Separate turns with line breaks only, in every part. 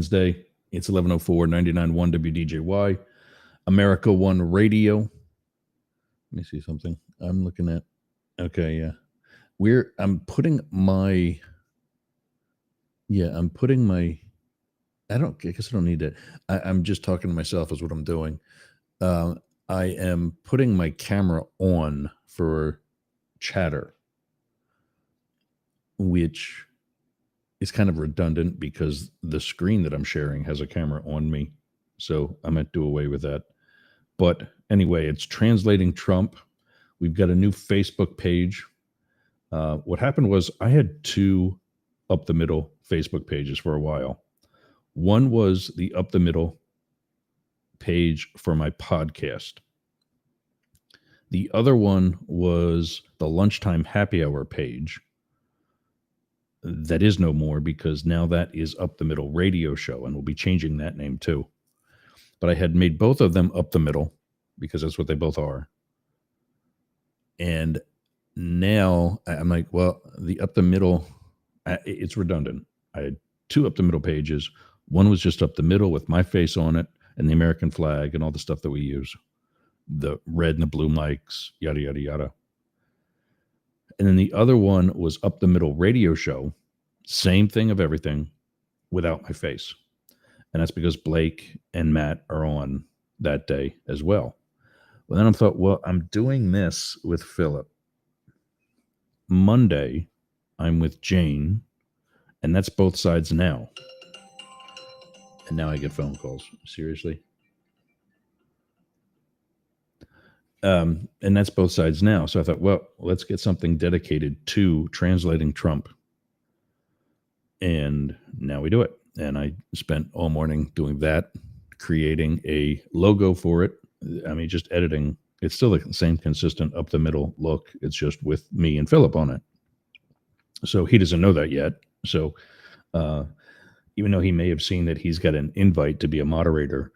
Wednesday. It's 11:04, 99.1 WDJY. America One Radio. Let me see something. I'm looking at. Okay, yeah. I'm putting my. I guess I don't need that. I'm just talking to myself is what I'm doing. I am putting my camera on for chatter, which is kind of redundant because the screen that I'm sharing has a camera on me. So I might do away with that. But anyway, it's Translating Trump. We've got a new Facebook page. What happened was I had two up the middle Facebook pages for a while. One was the up the middle page for my podcast. The other one was the lunchtime happy hour page. That is no more because now that is Up the Middle Radio Show, and we'll be changing that name too. But I had made both of them up the middle because that's what they both are. And now I'm like, well, the up the middle, it's redundant. I had two up the middle pages. One was just up the middle with my face on it and the American flag and all the stuff that we use. The red and the blue mics, yada, yada, yada. And then the other one was Up the Middle Radio Show. Same thing of everything without my face. And that's because Blake and Matt are on that day as well. Well, then I thought, well, I'm doing this with Philip. Monday, I'm with Jane. And that's both sides now. And now I get phone calls. Seriously? And that's both sides now. So I thought, well, let's get something dedicated to Translating Trump. And now we do it. And I spent all morning doing that, creating a logo for it. I mean, just editing. It's still the same consistent up the middle look. It's just with me and Philip on it. So he doesn't know that yet. So even though he may have seen that he's got an invite to be a moderator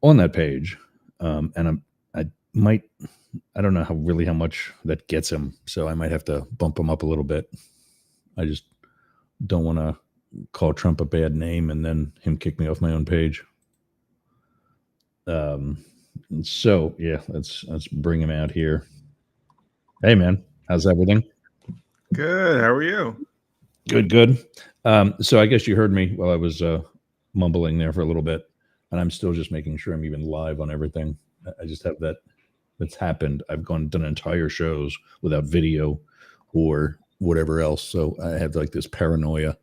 on that page, and I don't know how much that gets him. So I might have to bump him up a little bit. I just don't want to call Trump a bad name and then him kick me off my own page. So yeah, let's bring him out here. Hey man, how's everything?
Good. How are you?
Good. So I guess you heard me while I was mumbling there for a little bit, and I'm still just making sure I'm even live on everything. I just have that's happened. I've done entire shows without video or whatever else. So I have like this paranoia.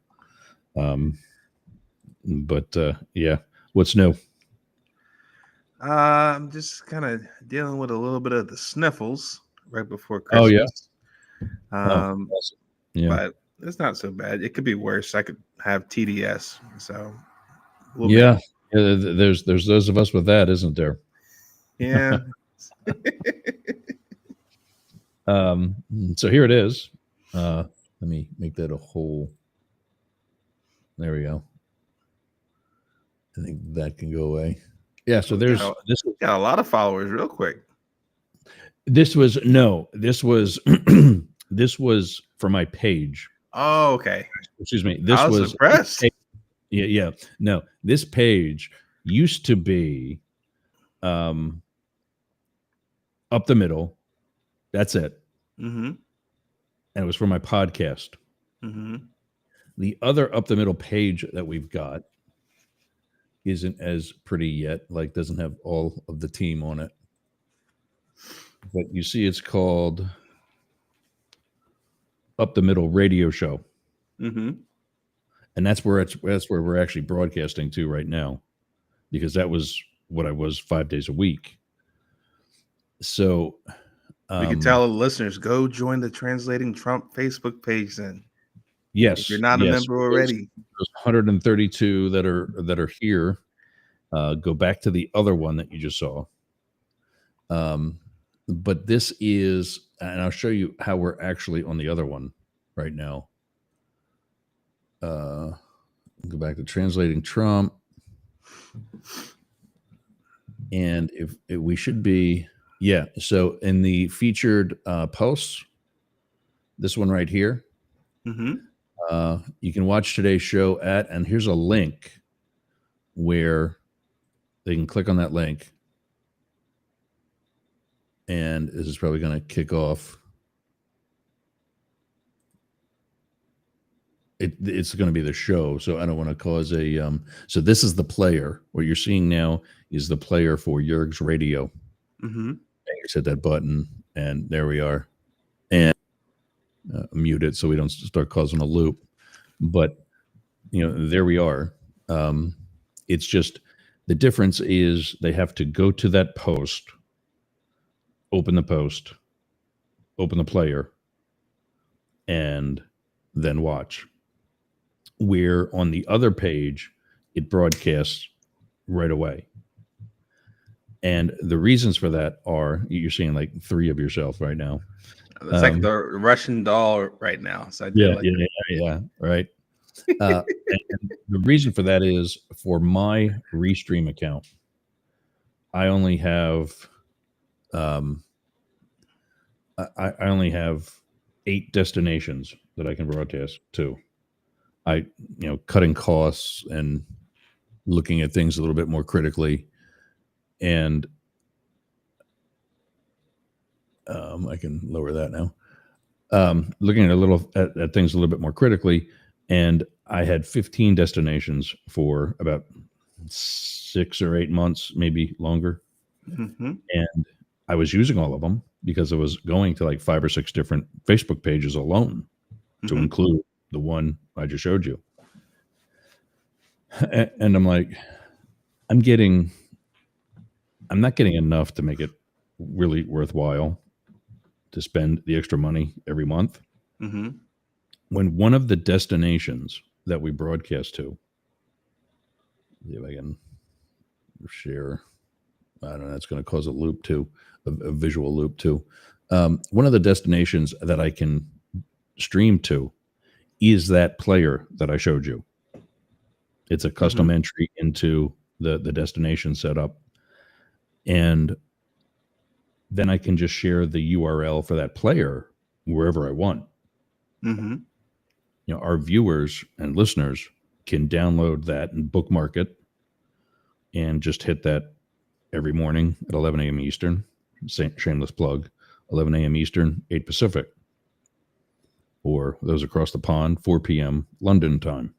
But yeah, what's new?
I'm just kind of dealing with a little bit of the sniffles right before Christmas.
Oh yeah.
Awesome.
Yeah.
But it's not so bad. It could be worse. I could have TDS. So
yeah, there's those of us with that, isn't there?
Yeah.
So here it is. Let me make that a whole. There we go. I think that can go away. Yeah. So there's
this got a lot of followers real quick.
This was this was for my page.
Oh, okay.
Excuse me.
I was impressed.
Yeah. No, this page used to be up the middle. That's it.
Mm-hmm.
And it was for my podcast.
Mm-hmm.
The other up the middle page that we've got isn't as pretty yet, like doesn't have all of the team on it. But you see it's called Up the Middle Radio Show.
Mm-hmm.
And that's where we're actually broadcasting to right now, because that was what I was 5 days a week. So
we can tell the listeners, go join the Translating Trump Facebook page then.
Yes.
If you're not a member already.
Those 132 that are here, go back to the other one that you just saw. But this is, and I'll show you how we're actually on the other one right now. Go back to Translating Trump. And if we should be, yeah. So in the featured posts, this one right here,
mm-hmm.
You can watch today's show and here's a link where they can click on that link, and this is probably going to kick off. It's going to be the show, so I don't want to cause a. So this is the player. What you're seeing now is the player for Jurg's radio.
Mm-hmm.
And you just hit that button, and there we are. And mute it so we don't start causing a loop. But there we are. It's just the difference is they have to go to that post, open the post, open the player, and then watch. Where on the other page, it broadcasts right away. And the reasons for that are, you're seeing like 3 of yourself right now.
It's like the Russian doll right now. So I do
yeah, right. And the reason for that is for my Restream account, I only have I only have 8 destinations that I can broadcast to. Cutting costs and looking at things a little bit more critically, and I can lower that now. Looking at things a little bit more critically, and I had 15 destinations for about 6 or 8 months, maybe longer.
Mm-hmm.
And I was using all of them because I was going to like 5 or 6 different Facebook pages alone to include the one I just showed you. And I'm like, I'm not getting enough to make it really worthwhile to spend the extra money every month.
Mm-hmm.
When one of the destinations that we broadcast to, if I can share, I don't know, that's going to cause a loop too, a visual loop too. One of the destinations that I can stream to is that player that I showed you. It's a custom entry into the destination setup. And then I can just share the URL for that player wherever I want.
Mm-hmm.
Our viewers and listeners can download that and bookmark it and just hit that every morning at 11 a.m. Eastern. Shameless plug. 11 a.m. Eastern, 8 Pacific. Or those across the pond, 4 p.m. London time.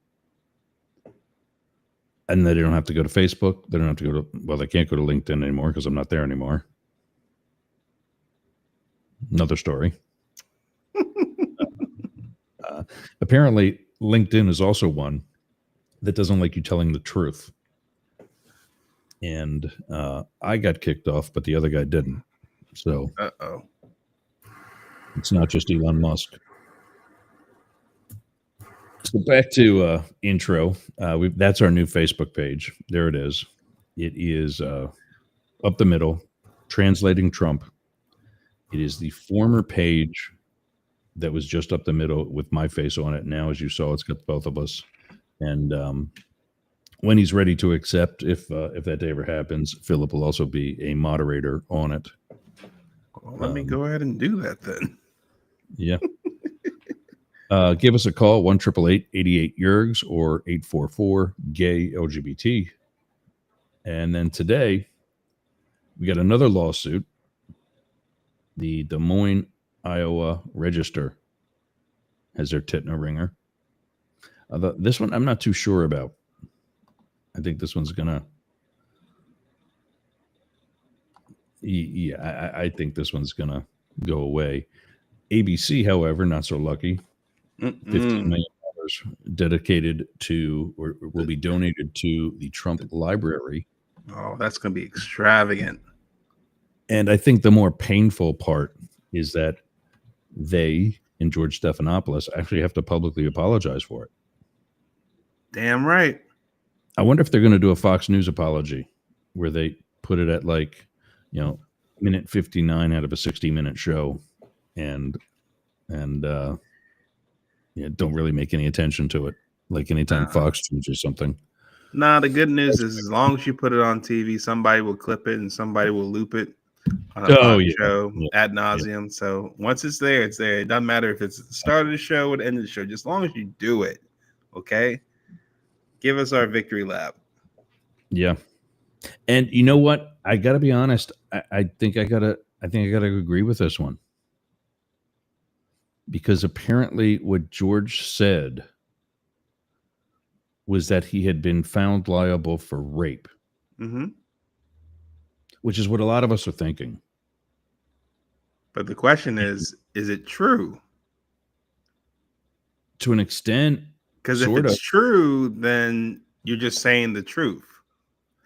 And they don't have to go to Facebook. They don't have to go to, they can't go to LinkedIn anymore because I'm not there anymore. Another story. Apparently, LinkedIn is also one that doesn't like you telling the truth. And I got kicked off, but the other guy didn't. So it's not just Elon Musk. So back to intro. That's our new Facebook page. There it is. It is up the middle, translating Trump. It is the former page that was just up the middle with my face on it. Now, as you saw, it's got both of us. And when he's ready to accept, if that day ever happens, Philip will also be a moderator on it.
Well, let me go ahead and do that then.
Yeah. Give us a call, 1-888-88-YURGS or 844-GAY-LGBT. And then today, we got another lawsuit. The Des Moines, Iowa Register has their tit in a ringer. This one, I'm not too sure about. I think this one's going to... Yeah, I think this one's going to go away. ABC, however, not so lucky. $15 million dedicated to, or will be donated to the Trump Library.
Oh, that's going to be extravagant.
And I think the more painful part is that they, in George Stephanopoulos, actually have to publicly apologize for it.
Damn right.
I wonder if they're going to do a Fox News apology where they put it at minute 59 out of a 60-minute show and don't really make any attention to it, like anytime Fox chooses something.
Nah, the good news is as long as you put it on TV, somebody will clip it and somebody will loop it on a show ad nauseum. Yeah. So once it's there, it's there. It doesn't matter if it's the start of the show or the end of the show. Just as long as you do it, okay? Give us our victory lap.
Yeah. And you know what? I got to be honest. I think I gotta agree with this one, because apparently what George said was that he had been found liable for rape, which is what a lot of us are thinking.
But the question is it true?
To an extent,
because if it's true, then you're just saying the truth.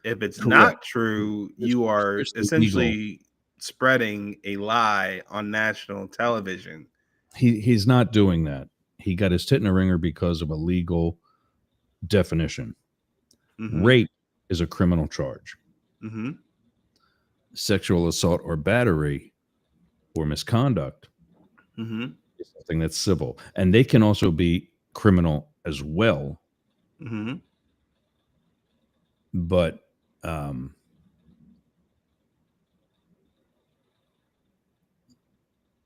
If it's not true, you are essentially spreading a lie on national television.
He's not doing that. He got his tit in a ringer because of a legal definition. Rape is a criminal charge. Sexual assault or battery or misconduct is something that's civil. And they can also be criminal as well. But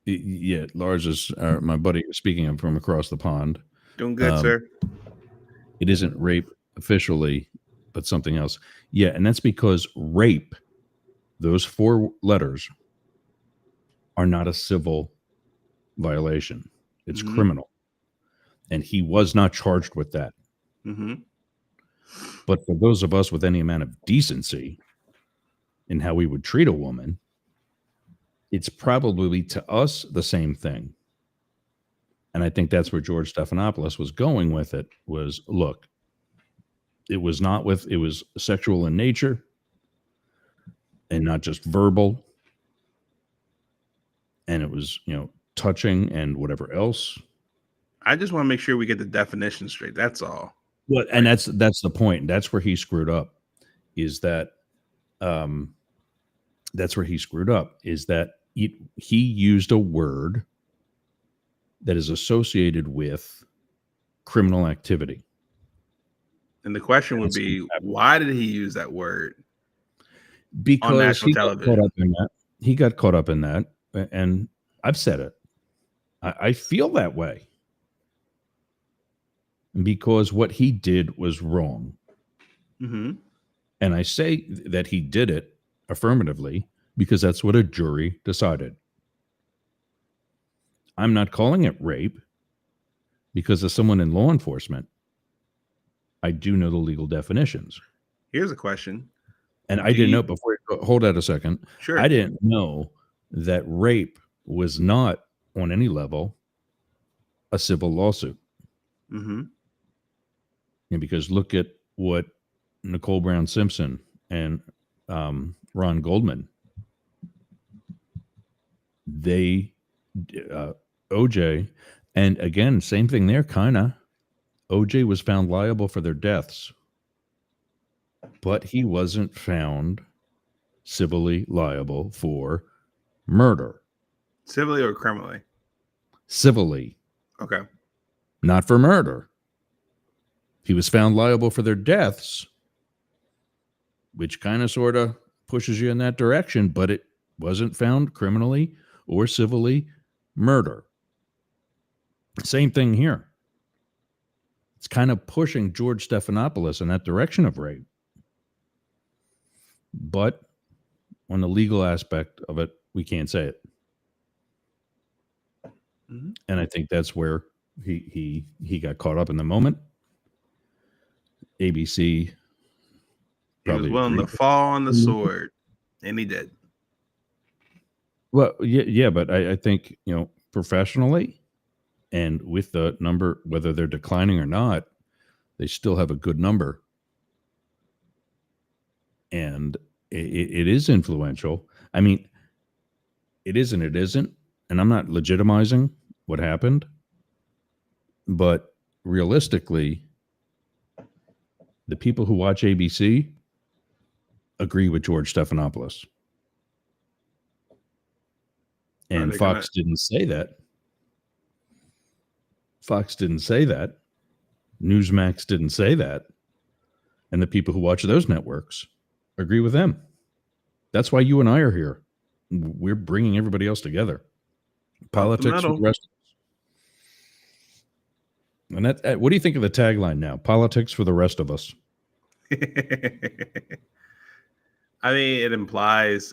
yeah, Lars is my buddy speaking of from across the pond.
Doing good, sir.
It isn't rape officially, but something else. Yeah, and that's because rape, those 4 letters, are not a civil violation. It's criminal. And he was not charged with that. But for those of us with any amount of decency in how we would treat a woman, it's probably to us the same thing. And I think that's where George Stephanopoulos was going with it, was, look, it was sexual in nature and not just verbal. And it was, touching and whatever else.
I just want to make sure we get the definition straight. That's all.
Well, and that's the point. That's where he screwed up, is that he used a word that is associated with criminal activity.
And the question would be, why did he use that word?
Because
on national television.
He got caught up in that. And I've said it. I feel that way. Because what he did was wrong. And I say that he did it affirmatively because that's what a jury decided. I'm not calling it rape because as someone in law enforcement, I do know the legal definitions.
Here's a question.
And I didn't know before. Hold out a second.
Sure.
I didn't know that rape was not on any level a civil lawsuit. And because look at what Nicole Brown Simpson and Ron Goldman, OJ, and again, same thing there, kind of. OJ was found liable for their deaths, but he wasn't found civilly liable for murder.
Civilly or criminally?
Civilly.
Okay.
Not for murder. He was found liable for their deaths, which kind of sort of pushes you in that direction, but it wasn't found criminally or civilly murder. Same thing here. It's kind of pushing George Stephanopoulos in that direction of rape. But on the legal aspect of it, we can't say it. And I think that's where he got caught up in the moment. ABC
he was willing to fall on the sword, and he did.
Well, yeah, but I think, professionally and with the number, whether they're declining or not, they still have a good number. And it is influential. I mean, it is and it isn't. And I'm not legitimizing what happened. But realistically, the people who watch ABC agree with George Stephanopoulos. And Fox didn't say that. Fox didn't say that. Newsmax didn't say that. And the people who watch those networks agree with them. That's why you and I are here. We're bringing everybody else together. Politics for the rest of us. And what do you think of the tagline now? Politics for the rest of us.
I mean, it implies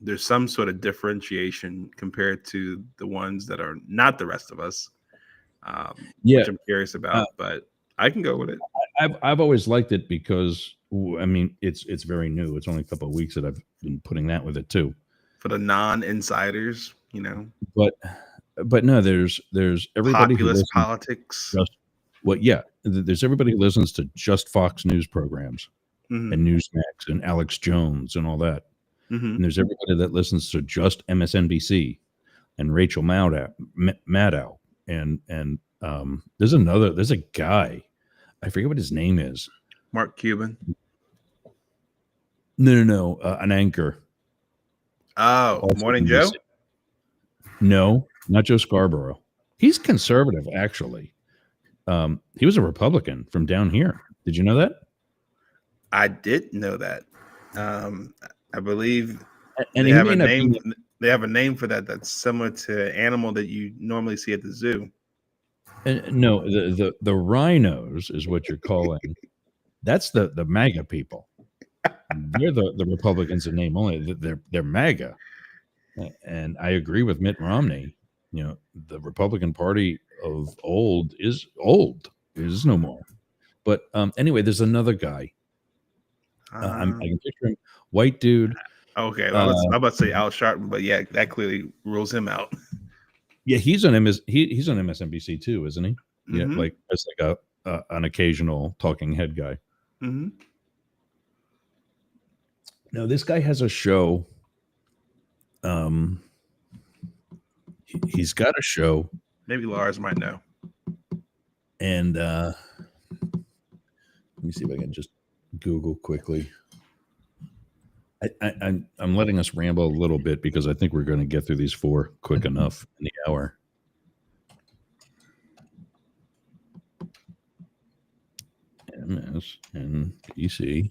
there's some sort of differentiation compared to the ones that are not the rest of us, which I'm curious about. But I can go with it.
I've always liked it because I mean it's very new. It's only a couple of weeks that I've been putting that with it too.
For the non-insiders, you know.
But no, there's everybody
populist
who
politics.
There's everybody who listens to just Fox News programs and Newsmax and Alex Jones and all that. And there's everybody that listens to just MSNBC and Rachel Maddow and there's a guy, I forget what his name is.
Mark Cuban.
No, an anchor.
Oh, also Morning Joe?
No, not Joe Scarborough. He's conservative, actually. He was a Republican from down here. Did you know that?
I did know that. I believe
and
they have a name. They have a name for that that's similar to an animal that you normally see at the zoo.
No, the rhinos is what you're calling. That's the MAGA people. They're the Republicans in name only. They're MAGA, and I agree with Mitt Romney. You know, the Republican Party of old is old. There's no more. But anyway, there's another guy. I can picture him, white dude.
Okay, well, I'm about to say Al Sharpton, but yeah, that clearly rules him out.
Yeah, he's on he's on MSNBC too, isn't he? Yeah, like as like an occasional talking head guy. No, this guy has a show. He's got a show.
Maybe Lars might know.
And let me see if I can just Google quickly. I'm letting us ramble a little bit because I think we're going to get through these 4 quick enough in the hour. MSNBC.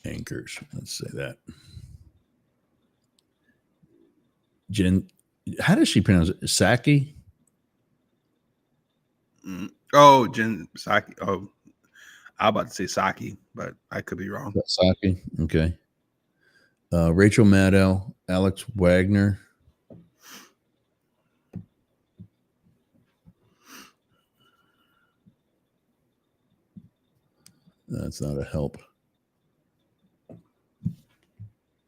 Anchors. Let's say that. Jen, how does she pronounce it? Psaki?
Oh, Jen Psaki. Oh, I'm about to say Psaki, but I could be wrong.
Psaki. Okay. Rachel Maddow, Alex Wagner. That's not a help.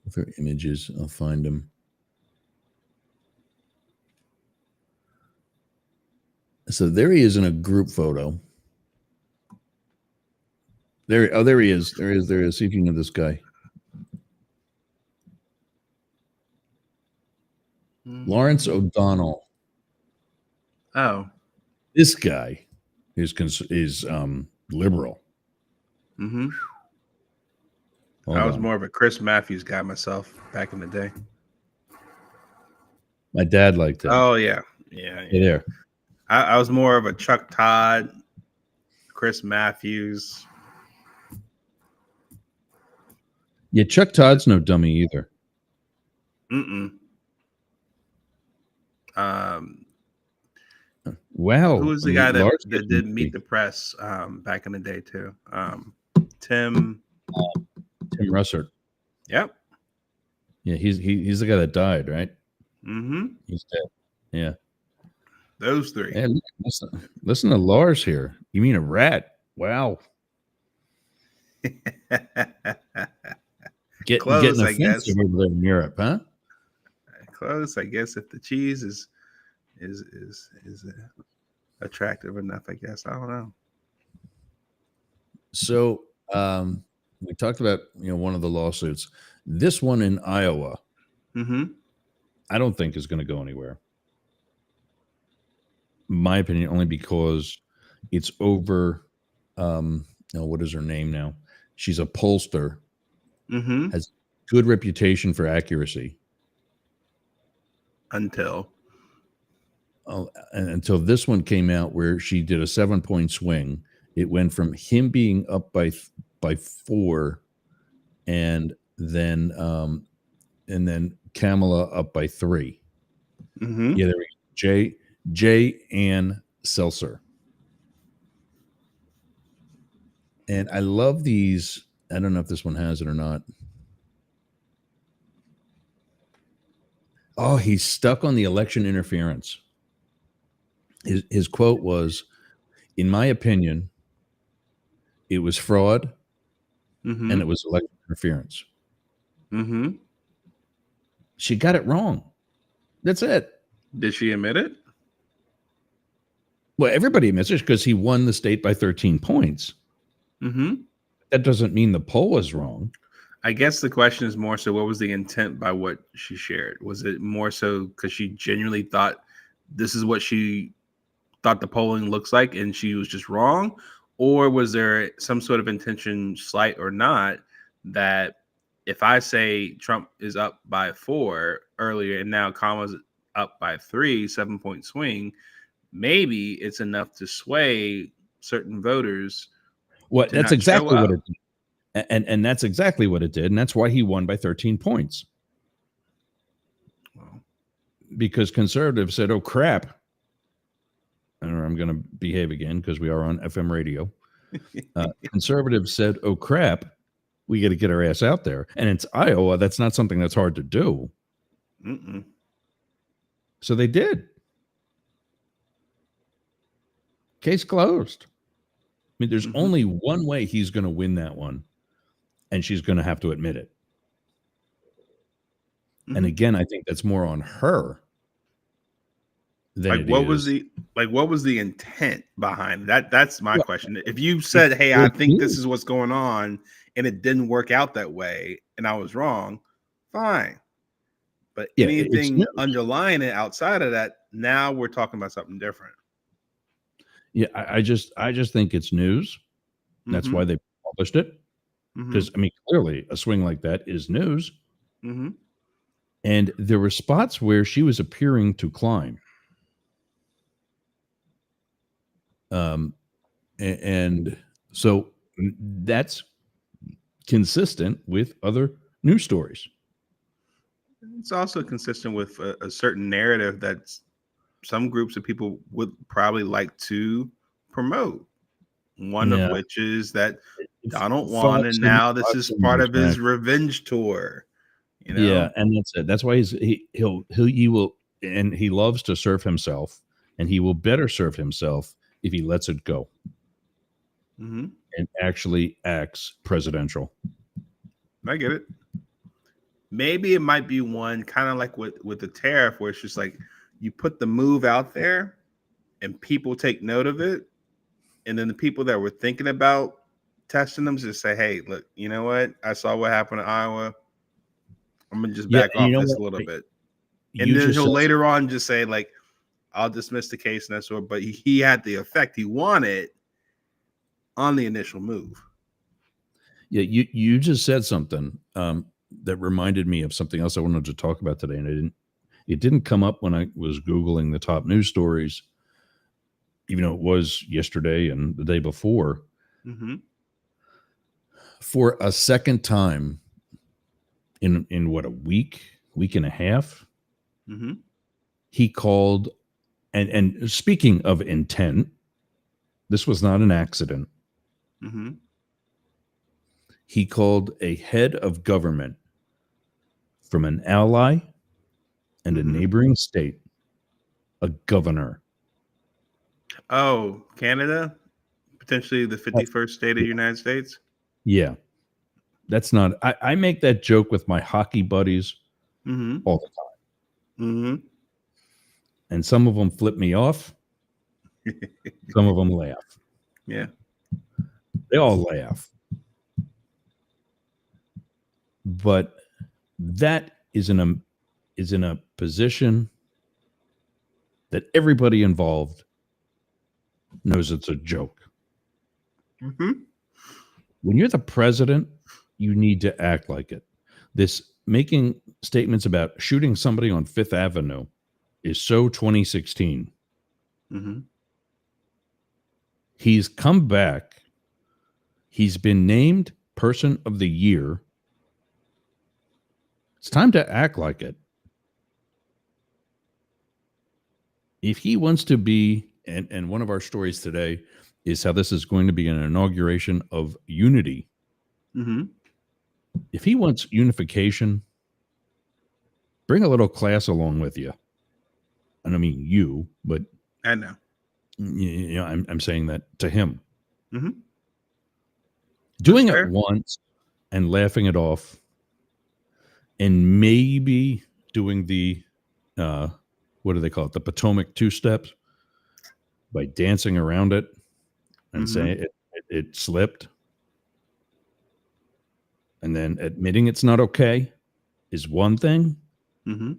With her images, I'll find them. So there he is in a group photo. There he is. There he is. See if you know this guy. Lawrence O'Donnell.
Oh,
this guy is liberal.
I was more of a Chris Matthews guy myself back in the day.
My dad liked that.
Oh yeah.
There.
I was more of a Chuck Todd, Chris Matthews.
Yeah, Chuck Todd's no dummy either. Wow.
Who was the guy that did Meet the Press back in the day too? Tim
Russert.
Yep.
Yeah, he's the guy that died, right? He's dead. Yeah.
Those 3.
Hey, listen to Lars here. You mean a rat? Wow.
Close, I guess.
Over there in Europe, huh?
Close, I guess. If the cheese is attractive enough, I guess. I don't know.
So we talked about one of the lawsuits. This one in Iowa, I don't think is going to go anywhere. My opinion, only because it's over. What is her name now? She's a pollster. Has good reputation for accuracy.
Until
this one came out where she did a 7-point swing. It went from him being up by 4, and then Kamala up by 3.
Mm-hmm.
Yeah, there we go. J. Ann Seltzer. And I love these. I don't know if this one has it or not. Oh, he's stuck on the election interference. His quote was, "In my opinion, it was fraud
Mm-hmm.
and it was election interference."
Mm-hmm.
She got it wrong. That's it.
Did she admit it?
Well, everybody admits it because he won the state by 13 points.
Mm-hmm.
That doesn't mean the poll was wrong.
I guess the question is more so, what was the intent by what she shared? Was it more so because she genuinely thought this is what she thought the polling looks like and she was just wrong? Or was there some sort of intention, slight or not, that if I say Trump is up by 4 earlier and now Kamala's up by 3, 7-point swing, maybe it's enough to sway certain voters
What
to
that's
not show
exactly what
up?
it did. And that's exactly what it did. And that's why he won by 13 points.
Well,
Because conservatives said, "Oh crap." And I'm going to behave again because we are on FM radio. Conservatives said, "Oh crap, we got to get our ass out there." And it's Iowa. That's not something that's hard to do.
mm-mm.
So they did. Case closed. I mean, there's
Mm-hmm.
only one way he's going to win that one, and she's going to have to admit it.
Mm-hmm.
And again, I think that's more on her than
Like
it
what
is.
was the intent behind that? That's my question. If you said, "Hey, I think this is what's going on," and it didn't work out that way, and I was wrong, fine. But
Yeah,
anything underlying it outside of that, now we're talking about something different.
Yeah, I just think it's news. That's
Mm-hmm.
why they published it. Because I mean, clearly, a swing like that is news.
Mm-hmm.
And there were spots where she was appearing to climb. And so that's consistent with other news stories.
It's also consistent with a certain narrative that some groups of people would probably like to promote. One of which is that Donald won, and now this is part of his revenge tour. You know?
Yeah, and that's it. That's why he will, and he loves to serve himself, and he will better serve himself if he lets it go and actually acts presidential.
I get it. Maybe it might be one kind of like with the tariff, where it's just like you put the move out there, and people take note of it, and then the people that were thinking about testing them just say, "Hey, look, you know what? I saw what happened in Iowa. I'm gonna just back off this a little bit." And then he'll later on just say, like, "I'll dismiss the case," and that sort. But he had the effect he wanted on the initial move.
Yeah, you just said something that reminded me of something else I wanted to talk about today, and it didn't come up when I was Googling the top news stories, even though it was yesterday and the day before.
Mm-hmm.
For a second time in what, a week and a half, he called, and speaking of intent, this was not an accident. He called a head of government from an ally and a neighboring state a governor.
Oh, Canada? Potentially the 51st state of the United States?
Yeah. That's not, I make that joke with my hockey buddies all the time. And some of them flip me off. Some of them laugh.
Yeah.
They all laugh. But that is in a position that everybody involved knows it's a joke. When you're the president, you need to act like it. This making statements about shooting somebody on Fifth Avenue is so 2016. He's come back. He's been named Person of the Year. It's time to act like it. if he wants to be, and one of our stories today is how this is going to be an inauguration of unity.
Mm-hmm.
If he wants unification, bring a little class along with you. And I mean you, but
I know.
You know, I'm saying that to him.
Mm-hmm.
Doing it once and laughing it off, and maybe doing the what do they call it? The Potomac two steps by dancing around it and saying it slipped, and then admitting it's not okay is one thing.
Mm-hmm.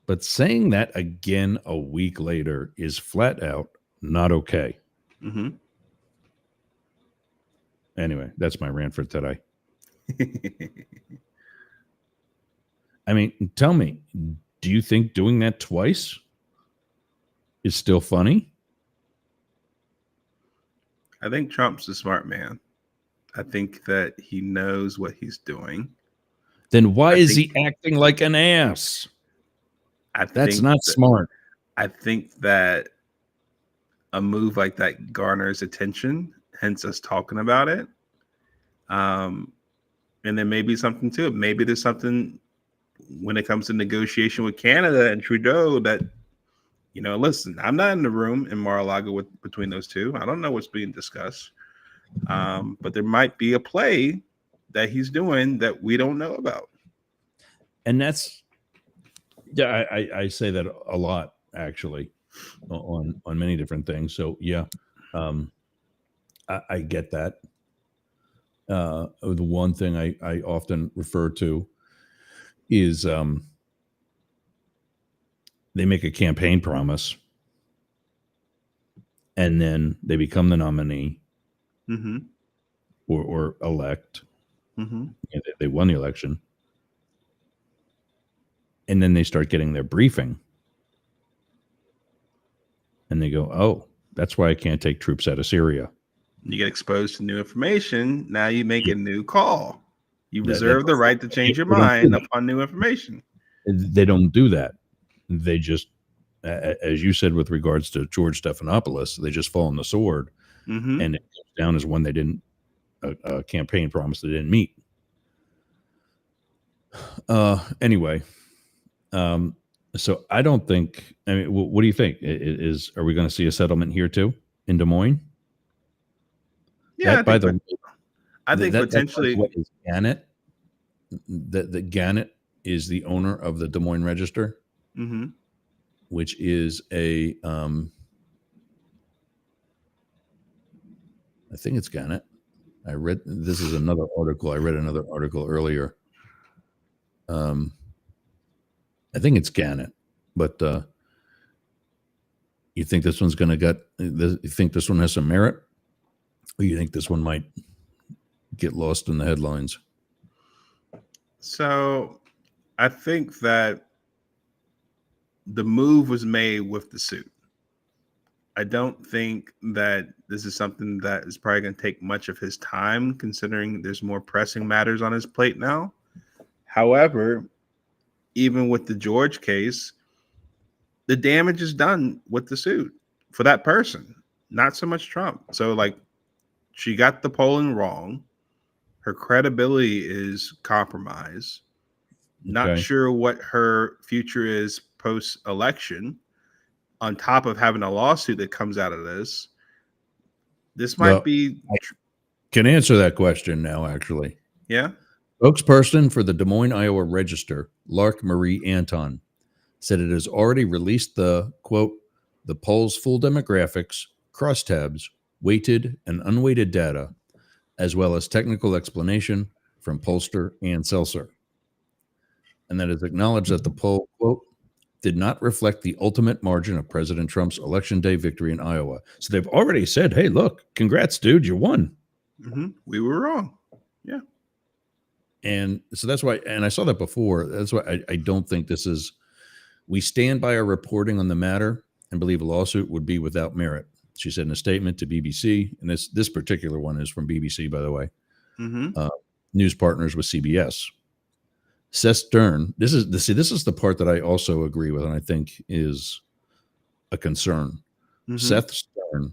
But saying that again a week later is flat out not okay.
Mm-hmm.
Anyway, that's my rant for today. I mean, tell me, do you think doing that twice is still funny?
I think Trump's a smart man. I think that he knows what he's doing.
Then why is he acting like an ass? That's not smart.
I think that a move like that garners attention, hence us talking about it. And there may be something to it. Maybe there's something when it comes to negotiation with Canada and Trudeau that, you know, listen, I'm not in the room in Mar-a-Lago between those two. I don't know what's being discussed. But there might be a play that he's doing that we don't know about.
And that's, yeah, I say that a lot actually on many different things. So yeah, I get that. The one thing I often refer to is they make a campaign promise and then they become the nominee or elect. They won the election. And then they start getting their briefing. And they go, oh, that's why I can't take troops out of Syria.
You get exposed to new information. Now you make a new call. You reserve the right to change your mind upon new information.
They don't do that. They just, as you said with regards to George Stephanopoulos, they just fall on the sword. And it goes down as one they didn't, a campaign promise they didn't meet. Anyway, so I don't think, I mean, what do you think? Are we going to see a settlement here too in Des Moines?
Yeah,
I think
potentially.
What is Gannett? The Gannett is the owner of the Des Moines Register, which is a, I think it's Gannett. This is another article. I read another article earlier. I think it's Gannett, but you think this one's going to you think this one has some merit? Or you think this one might get lost in the headlines?
So I think that the move was made with the suit. I don't think that this is something that is probably going to take much of his time, considering there's more pressing matters on his plate now. However, even with the George case, the damage is done with the suit for that person, not so much Trump. So, like, she got the polling wrong. Her credibility is compromised. Not sure what her future is post-election. On top of having a lawsuit that comes out of this, this might be.
I can answer that question now, actually.
Yeah.
Spokesperson for the Des Moines, Iowa Register, Lark Marie Anton, said it has already released the, quote, the poll's full demographics, crosstabs, weighted and unweighted data, as well as technical explanation from pollster Ann Seltzer. And that is acknowledged that the poll, quote, did not reflect the ultimate margin of President Trump's election day victory in Iowa. So they've already said, hey, look, congrats, dude, you won.
We were wrong. Yeah.
And so that's why, and I saw that before. That's why I don't think this is, we stand by our reporting on the matter and believe a lawsuit would be without merit. She said in a statement to BBC, and this particular one is from BBC, by the way, news partners with CBS. Seth Stern, this is the part that I also agree with, and I think is a concern. Seth Stern,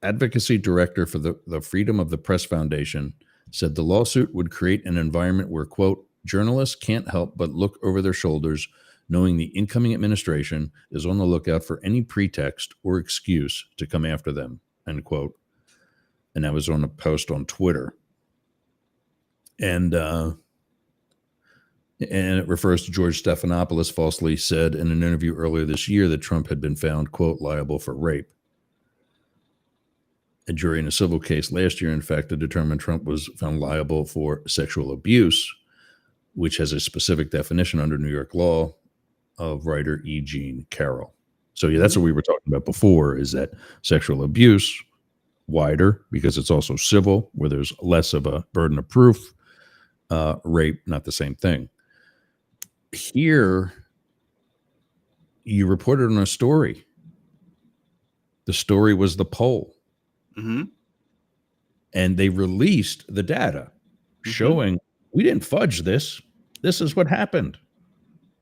advocacy director for the Freedom of the Press Foundation, said the lawsuit would create an environment where, quote, journalists can't help but look over their shoulders, knowing the incoming administration is on the lookout for any pretext or excuse to come after them, end quote. And that was on a post on Twitter. And it refers to George Stephanopoulos falsely said in an interview earlier this year that Trump had been found, quote, liable for rape. A jury in a civil case last year, in fact, determined Trump was found liable for sexual abuse, which has a specific definition under New York law of writer E. Jean Carroll. So yeah, that's what we were talking about before, is that sexual abuse, wider, because it's also civil, where there's less of a burden of proof. Rape, not the same thing. Here, you reported on a story. The story was the poll. And they released the data showing we didn't fudge this. This is what happened.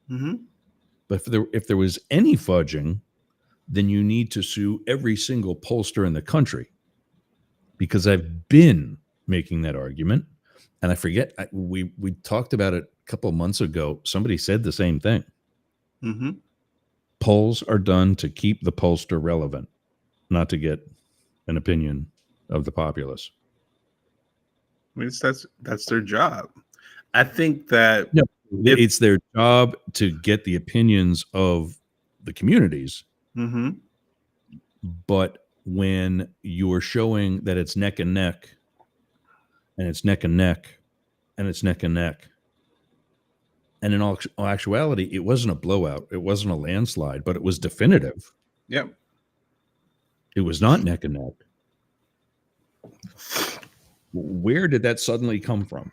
But if there was any fudging, then you need to sue every single pollster in the country, because I've been making that argument. And I forget, we talked about it a couple of months ago. Somebody said the same thing. Polls are done to keep the pollster relevant, not to get an opinion of the populace.
I mean, that's their job. I think that
it's their job to get the opinions of the communities. But when you're showing that it's neck and neck, and it's neck and neck, and it's neck and neck, and in all actuality, it wasn't a blowout, it wasn't a landslide, but it was definitive.
Yep.
It was not neck and neck. Where did that suddenly come from?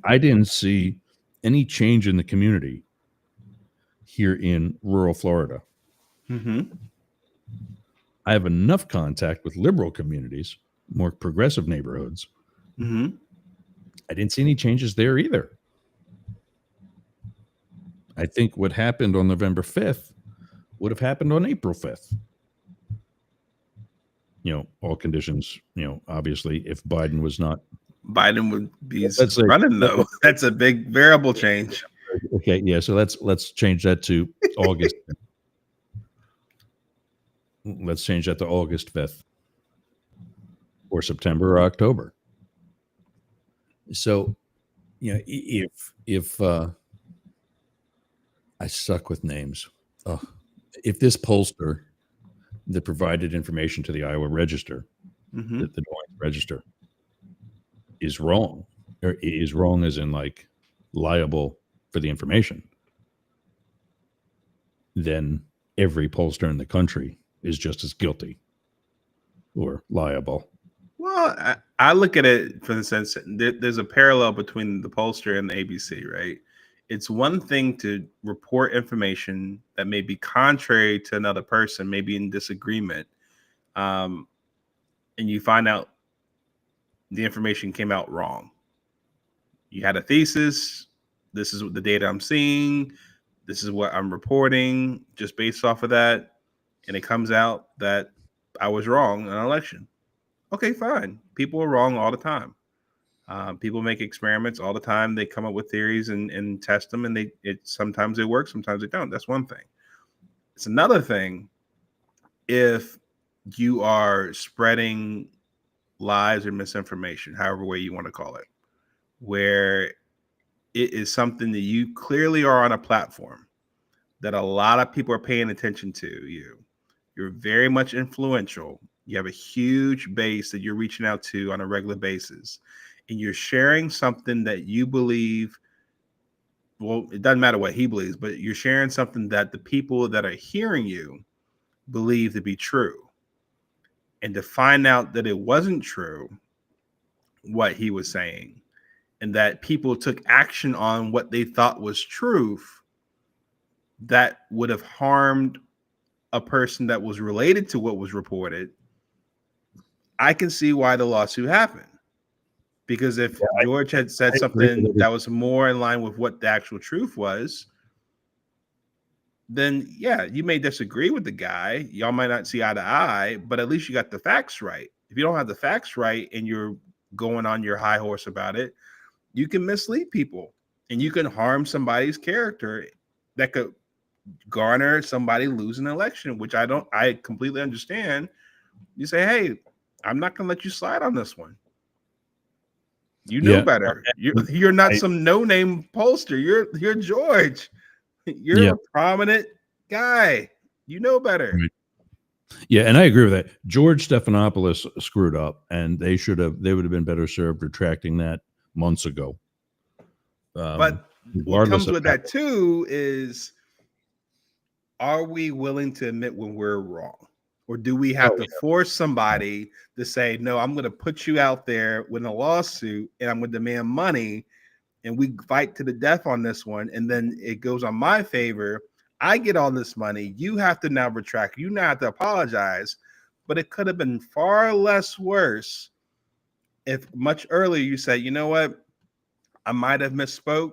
I didn't see any change in the community here in rural Florida. I have enough contact with liberal communities, more progressive neighborhoods. I didn't see any changes there either. I think what happened on November 5th would have happened on April 5th. All conditions, obviously, if Biden was not.
Biden would be running, though. That's a big variable change.
Okay, yeah, so let's change that to August. Let's change that to August 5th. Or September or October. So, if I suck with names. If this pollster that provided information to the Iowa Register, the Des Moines Register, is wrong, or is wrong as in like liable for the information, then every pollster in the country is just as guilty or liable.
Well, I look at it from the sense that there's a parallel between the pollster and the ABC, right? It's one thing to report information that may be contrary to another person, maybe in disagreement, and you find out the information came out wrong. You had a thesis. This is what the data I'm seeing. This is what I'm reporting just based off of that. And it comes out that I was wrong in an election. Okay, fine. People are wrong all the time. People make experiments all the time. They come up with theories and test them, and sometimes they work, sometimes they don't. That's one thing. It's another thing if you are spreading lies or misinformation, however way you want to call it, where it is something that you clearly are on a platform that a lot of people are paying attention to you. You're very much influential. You have a huge base that you're reaching out to on a regular basis, and you're sharing something that you believe. Well, it doesn't matter what he believes, but you're sharing something that the people that are hearing you believe to be true. And to find out that it wasn't true, what he was saying, and that people took action on what they thought was truth, that would have harmed a person that was related to what was reported, I can see why the lawsuit happened. Because if George had said something that was more in line with what the actual truth was, then yeah, you may disagree with the guy. Y'all might not see eye to eye, but at least you got the facts right. If you don't have the facts right and you're going on your high horse about it, you can mislead people and you can harm somebody's character that could garner somebody lose an election, which I completely understand. You say, hey, I'm not gonna let you slide on this one. You know better. You're not some no-name pollster. You're George. You're a prominent guy. You know better.
Right. Yeah, and I agree with that. George Stephanopoulos screwed up, and they would have been better served retracting that months ago.
But what comes with that too is, are we willing to admit when we're wrong? Or do we have to force somebody to say, no, I'm going to put you out there with a lawsuit and I'm going to demand money and we fight to the death on this one. And then it goes on my favor. I get all this money. You have to now retract. You now have to apologize. But it could have been far less worse if much earlier you said, you know what? I might have misspoke.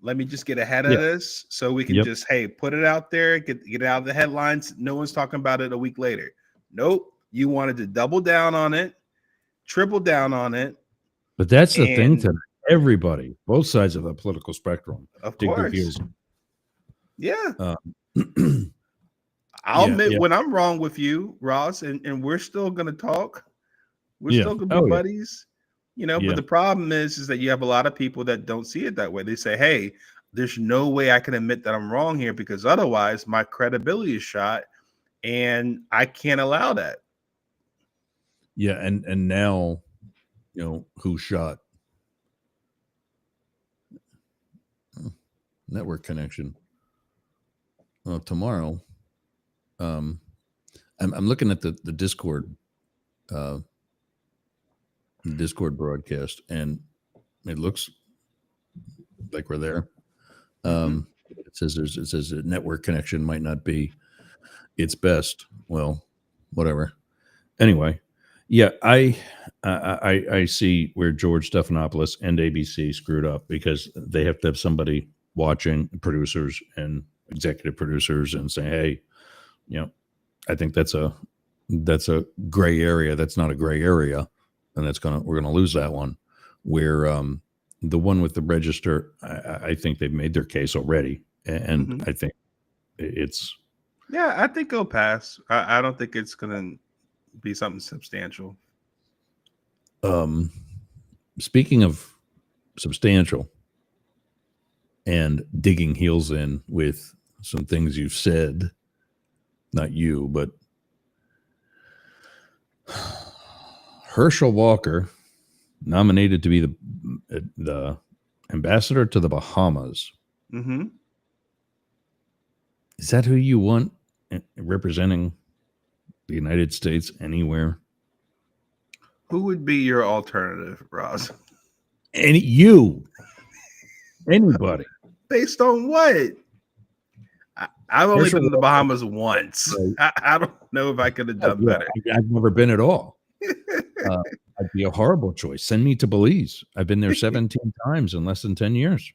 Let me just get ahead of this so we can just, hey, put it out there, get it out of the headlines. No one's talking about it a week later. Nope. You wanted to double down on it, triple down on it.
But that's the thing to everybody, both sides of the political spectrum.
Of course. Yeah. I'll admit when I'm wrong with you, Ross, and we're still going to talk. We're still going to be buddies. You know, but the problem is that you have a lot of people that don't see it that way. They say, hey, there's no way I can admit that I'm wrong here because otherwise my credibility is shot and I can't allow that.
Yeah. And now, you know, who shot? Network connection. Well, tomorrow, I'm looking at the Discord, Discord broadcast, and it looks like we're there. It says a network connection might not be its best. Well, whatever. Anyway, yeah, I see where George Stephanopoulos and ABC screwed up because they have to have somebody watching, producers and executive producers, and say, hey, you know, I think that's a gray area. That's not a gray area. And we're gonna lose that one. Where the one with the register, I think they've made their case already, and I think it's.
Yeah, I think it'll pass. I don't think it's gonna be something substantial.
Speaking of substantial, and digging heels in with some things you've said, not you, but Herschel Walker nominated to be the ambassador to the Bahamas. Is that who you want representing the United States anywhere?
Who would be your alternative, Ross?
Anybody.
Based on what? I've only been to the Bahamas once. I don't know if I could have done better.
I've never been at all. I'd be a horrible choice. Send me to Belize. I've been there 17 times in less than 10 years.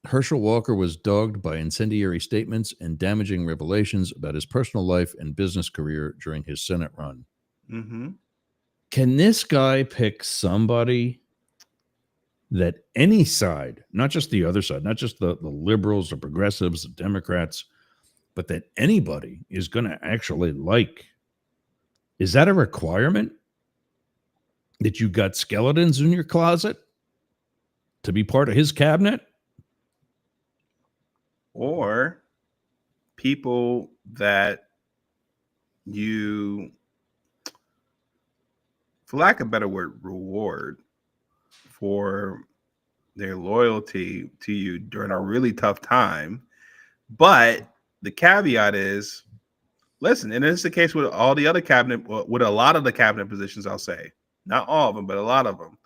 Herschel Walker was dogged by incendiary statements and damaging revelations about his personal life and business career during his Senate run. Can this guy pick somebody that any side, not just the other side, not just the liberals, the progressives, the Democrats, but that anybody is going to actually like? Is that a requirement that you got skeletons in your closet to be part of his cabinet?
Or people that you, for lack of a better word, reward for their loyalty to you during a really tough time. But the caveat is, listen, and this is the case with all the other cabinet, with a lot of the cabinet positions, I'll say, not all of them, but a lot of them,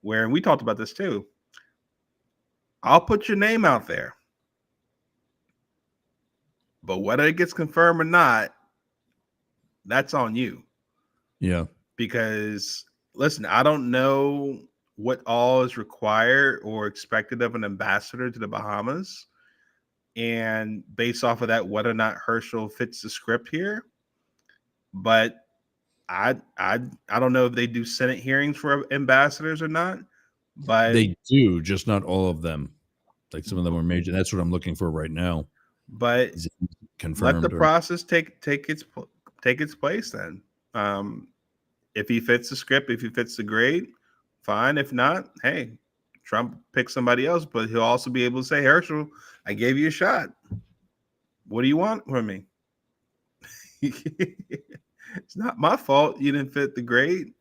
where, and we talked about this too, I'll put your name out there. But whether it gets confirmed or not, that's on you.
Yeah.
Because, listen, I don't know what all is required or expected of an ambassador to the Bahamas. and based off of that, whether or not Herschel fits the script here. But I don't know if they do Senate hearings for ambassadors or not. But
they do, just not all of them. Like some of them are major. That's what I'm looking for right now.
But
confirmed.
Let the process take its place. Then, if he fits the script, if he fits the grade, fine. If not, hey, Trump picks somebody else. But he'll also be able to say, Herschel, I gave you a shot. What do you want from me? It's not my fault you didn't fit the grade.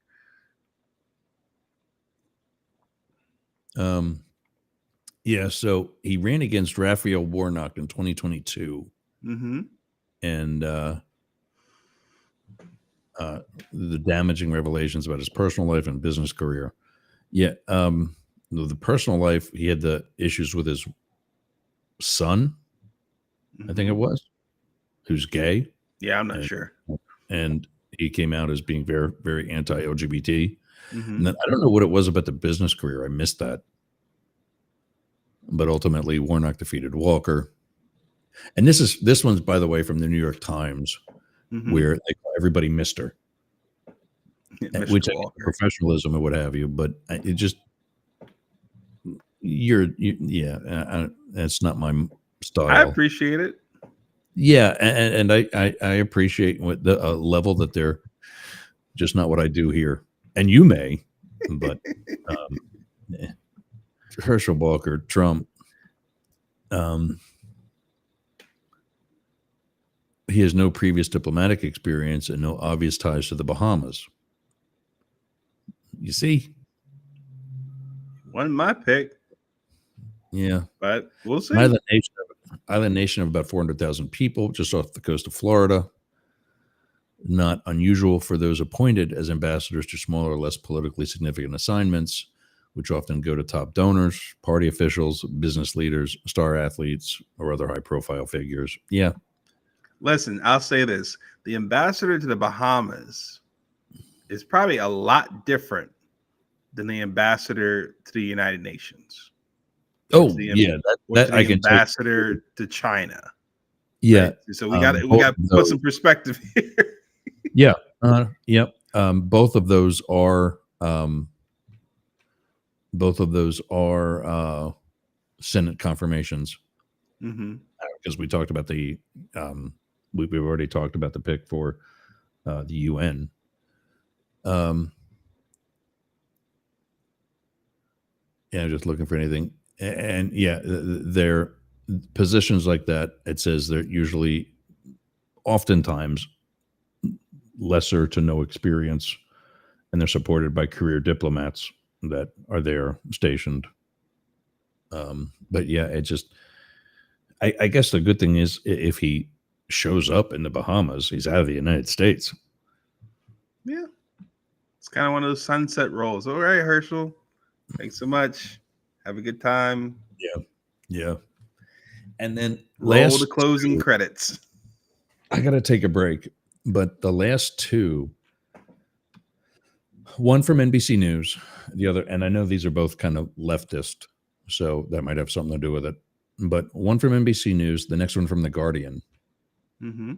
Yeah, so he ran against Raphael Warnock in 2022.
Mm-hmm.
And the damaging revelations about his personal life and business career. Yeah, the personal life, he had the issues with his son, I think it was, who's gay.
Yeah, I'm not sure.
And he came out as being very, very anti-LGBT. And then, I don't know what it was about the business career. I missed that. But ultimately, Warnock defeated Walker. And this one's, by the way, from the New York Times, where they call everybody Mr. Which I think professionalism or what have you, but it just that's not my style.
I appreciate it.
Yeah, and I appreciate what the level that they're just not what I do here, and you may, but Herschel Walker, Trump, he has no previous diplomatic experience and no obvious ties to the Bahamas. You see,
wasn't my pick.
Yeah,
but we'll see.
Island nation of about 400,000 people, just off the coast of Florida. Not unusual for those appointed as ambassadors to smaller, less politically significant assignments, which often go to top donors, party officials, business leaders, star athletes, or other high-profile figures. Yeah.
Listen, I'll say this. The ambassador to the Bahamas is probably a lot different than the ambassador to the United Nations.
Oh, yeah.
That I can ambassador to China.
Yeah.
Right? So we got to put some perspective here.
Yeah. Yep. Both of those are Senate confirmations. Because we talked about the we've already talked about the pick for the UN. Yeah, just looking for anything. And yeah, they're positions like that. It says they're usually, oftentimes, lesser to no experience, and they're supported by career diplomats that are there stationed. But yeah, it just, I guess the good thing is if he shows up in the Bahamas, he's out of the United States.
Yeah. It's kind of one of those sunset rolls. All right, Herschel. Thanks so much. Have a good time.
Yeah. Yeah. And then
roll the closing credits.
I got to take a break, but the last two, one from NBC News, the other, and I know these are both kind of leftist, so that might have something to do with it. But one from NBC News, the next one from The Guardian. The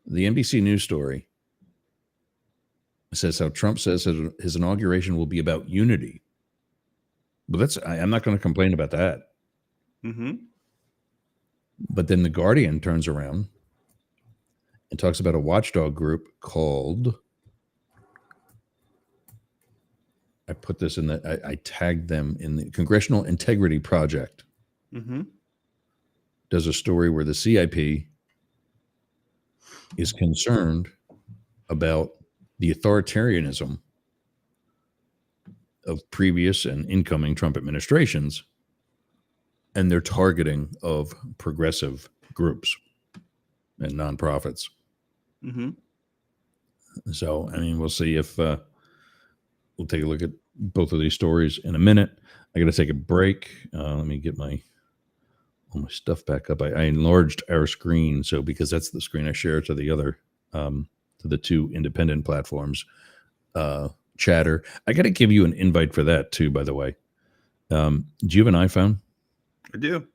NBC News story says how Trump says his inauguration will be about unity. But I'm not going to complain about that. But then The Guardian turns around and talks about a watchdog group called, I put this in I tagged them in the Congressional Integrity Project. Does a story where the CIP is concerned about the authoritarianism of previous and incoming Trump administrations and their targeting of progressive groups and nonprofits. So, I mean, we'll see if we'll take a look at both of these stories in a minute. I got to take a break. Let me get all my stuff back up. I enlarged our screen, so because that's the screen I share to the other to the two independent platforms. Chatter. I got to give you an invite for that too, by the way. Do you have an iPhone?
I do.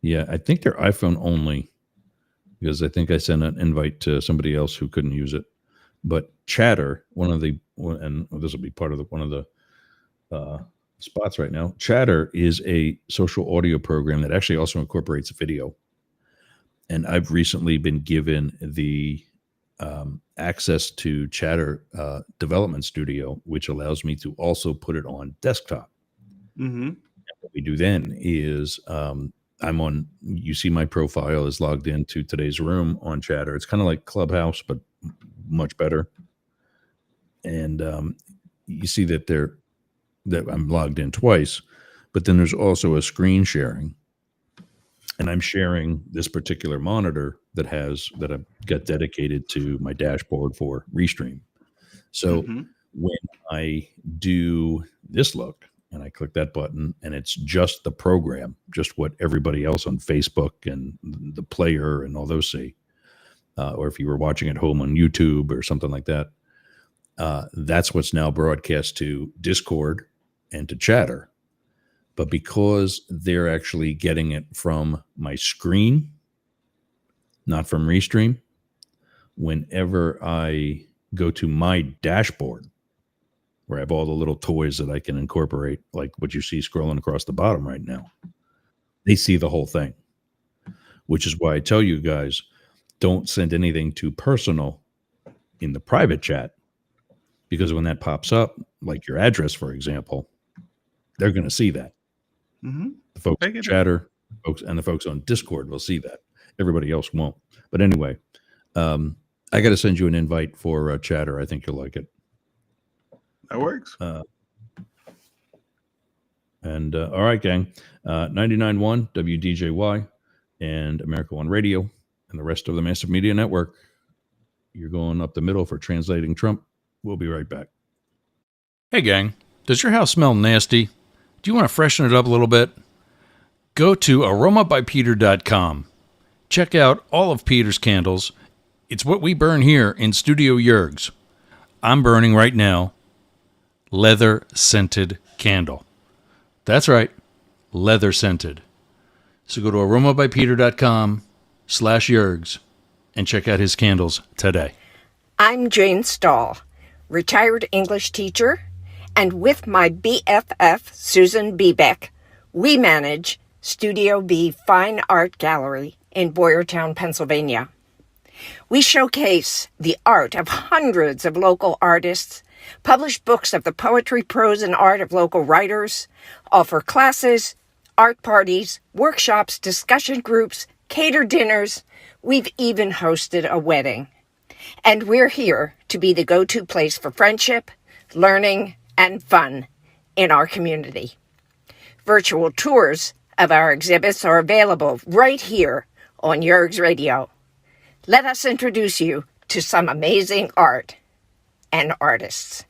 Yeah, I think they're iPhone only because I think I sent an invite to somebody else who couldn't use it. But Chatter, and this will be part of one of the spots right now. Chatter is a social audio program that actually also incorporates video. And I've recently been given the access to Chatter Development Studio, which allows me to also put it on desktop.
Mm-hmm.
What we do then is I'm on, you see my profile is logged into today's room on Chatter. It's kind of like Clubhouse, but much better. And you see that I'm logged in twice, but then there's also a screen sharing. And I'm sharing this particular monitor that I've got dedicated to my dashboard for Restream. So when I do this look and I click that button and it's just the program, just what everybody else on Facebook and the player and all those see, or if you were watching at home on YouTube or something like that, that's what's now broadcast to Discord and to Chatter. But because they're actually getting it from my screen, not from Restream, whenever I go to my dashboard, where I have all the little toys that I can incorporate, like what you see scrolling across the bottom right now, they see the whole thing, which is why I tell you guys, don't send anything too personal in the private chat, because when that pops up, like your address, for example, they're going to see that.
Mm-hmm.
The folks in Chatter, and the folks on Discord will see that. Everybody else won't. But anyway, I got to send you an invite for Chatter. I think you'll like it.
That works.
And all right, gang, 99.1 WDJY and America One Radio and the rest of the Massive Media Network. You're going up the middle for Translating Trump. We'll be right back.
Hey, gang, does your house smell nasty? Do you want to freshen it up a little bit? Go to aromabypeter.com. Check out all of Peter's candles. It's what we burn here in Studio Yerg's. I'm burning right now leather scented candle. That's right, leather scented. So go to aromabypeter.com/Yerg's and check out his candles today.
I'm Jane Stahl, retired English teacher, and with my BFF, Susan Bebeck, we manage Studio B Fine Art Gallery in Boyertown, Pennsylvania. We showcase the art of hundreds of local artists, publish books of the poetry, prose, and art of local writers, offer classes, art parties, workshops, discussion groups, cater dinners. We've even hosted a wedding. And we're here to be the go-to place for friendship, learning, and fun in our community. Virtual tours of our exhibits are available right here on Yerg's Radio. Let us introduce you to some amazing art and artists.